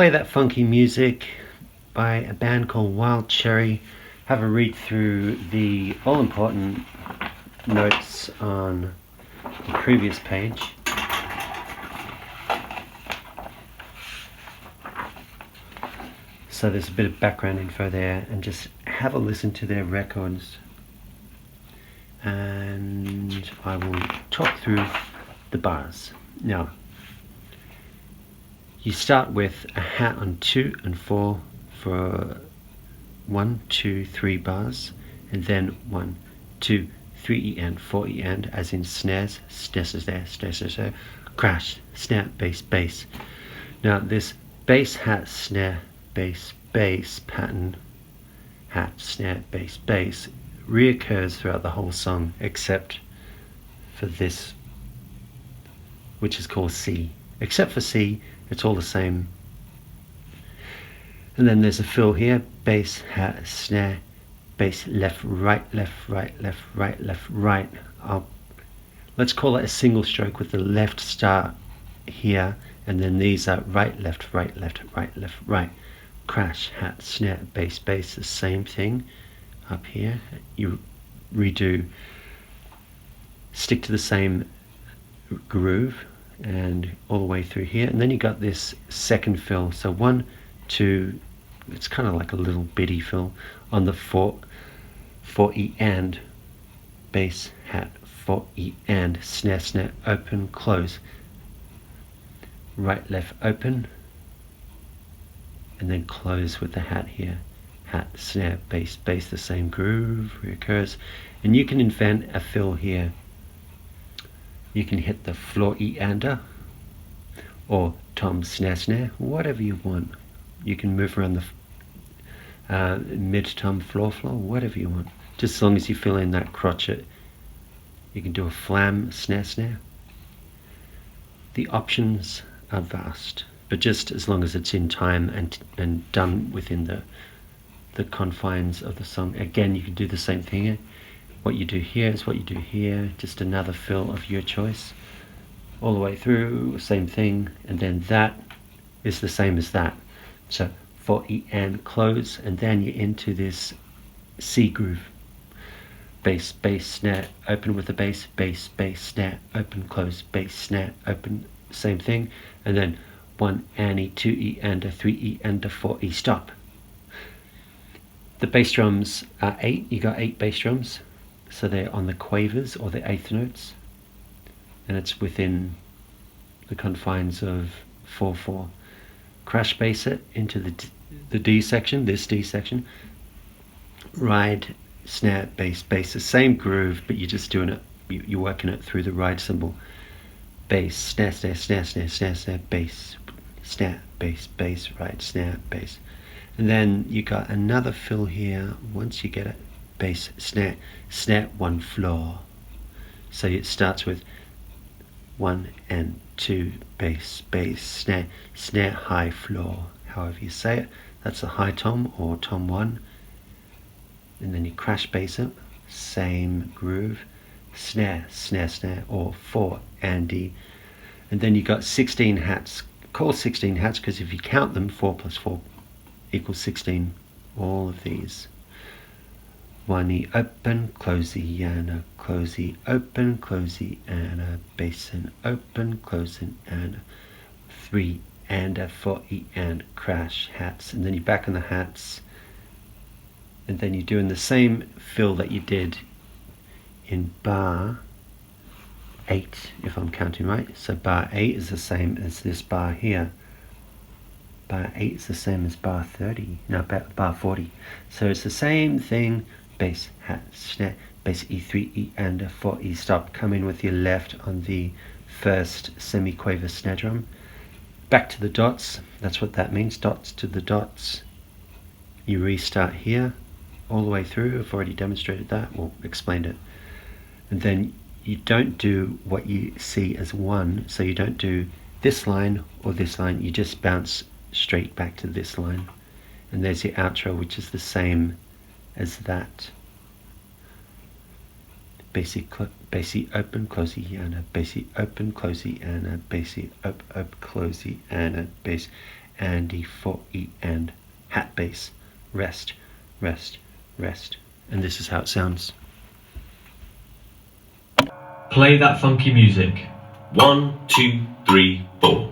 play that funky music by a band called Wild Cherry. Have a read through the all-important notes on the previous page. So there's a bit of background info there, and just have a listen to their records. And I will talk through the bars. Now, you start with a hat on 2 and 4 for 1, 2, 3 bars, and then 1, 2, 3 E and 4 E and, as in snares, snare, crash, snare, bass, bass. Now this bass, hat, snare, bass, bass pattern, hat, snare, bass, bass, reoccurs throughout the whole song except for this, which is called C. Except for C, it's all the same. And then there's a fill here, bass, hat, snare, bass, left, right, left, right, left, right, left, right. Let's call it a single stroke with the left start here, and then these are right, left, right, left, right, left, right. Crash, hat, snare, bass, bass, the same thing up here. You redo, stick to the same groove and all the way through here, and then you got this second fill. So 1, 2, it's kind of like a little bitty fill on the 4 E and, bass, hat, 4 E and, snare, snare, open, close, right, left, open, and then close with the hat here, hat, snare, bass, bass, the same groove reoccurs. And you can invent a fill here. You can hit the floor E ander or tom snare, snare, whatever you want. You can move around the mid tom floor, whatever you want, just as long as you fill in that crotchet. You can do a flam, snare, snare. The options are vast, but just as long as it's in time and done within the confines of the song. Again, you can do the same thing here. What you do here is what you do here, just another fill of your choice. All the way through, same thing, and then that is the same as that. So 4 E and close, and then you're into this C groove. Bass, bass, snare, open with the bass, bass, bass, snare, open, close, bass, snare, open, same thing, and then 1 and E, 2 E and a 3 E and a 4 E, stop. The bass drums are 8, you got 8 bass drums, so they're on the quavers or the eighth notes, and it's within the confines of 4/4. Crash bass it into the D section, this D section, ride, snare, bass, bass, the same groove, but you're just doing it, you're working it through the ride cymbal. Bass, snare, snare, snare, snare, snare, snare, bass, snare, bass, bass, ride, snare, bass. And then you got another fill here, once you get it, bass, snare, snare, 1 floor. So it starts with 1 and 2, bass, bass, snare, snare, high floor, however you say it. That's a high tom or tom 1. And then you crash bass it, same groove, snare, snare, snare, or 4 and D. And then you got 16 hats, called 16 hats because if you count them, 4 plus 4 equals 16, all of these. 1 E open, close E and a close E open, close E and a bass and open, close and a 3 and a 4 E and crash hats, and then you're back on the hats, and then you're doing the same fill that you did in bar 8, if I'm counting right. So bar 8 is the same as this bar here. Bar 8 is the same as bar 30, no, bar 40. So it's the same thing, bass, hat, snare, bass, E3, E and a 4 E, stop, come in with your left on the first semi-quaver snare drum. Back to the dots, that's what that means, dots to the dots. You restart here, all the way through, I've already demonstrated that, or explained it. And then you don't do what you see as 1, so you don't do this line or this line, you just bounce straight back to this line, and there's your outro, which is the same as that. Bassy open, closey, and a bassy open, closey, and a bassy up, closey, and a bass. and D4, E, and hat bass, rest, rest, rest. And this is how it sounds. Play that funky music. 1, 2, 3, 4.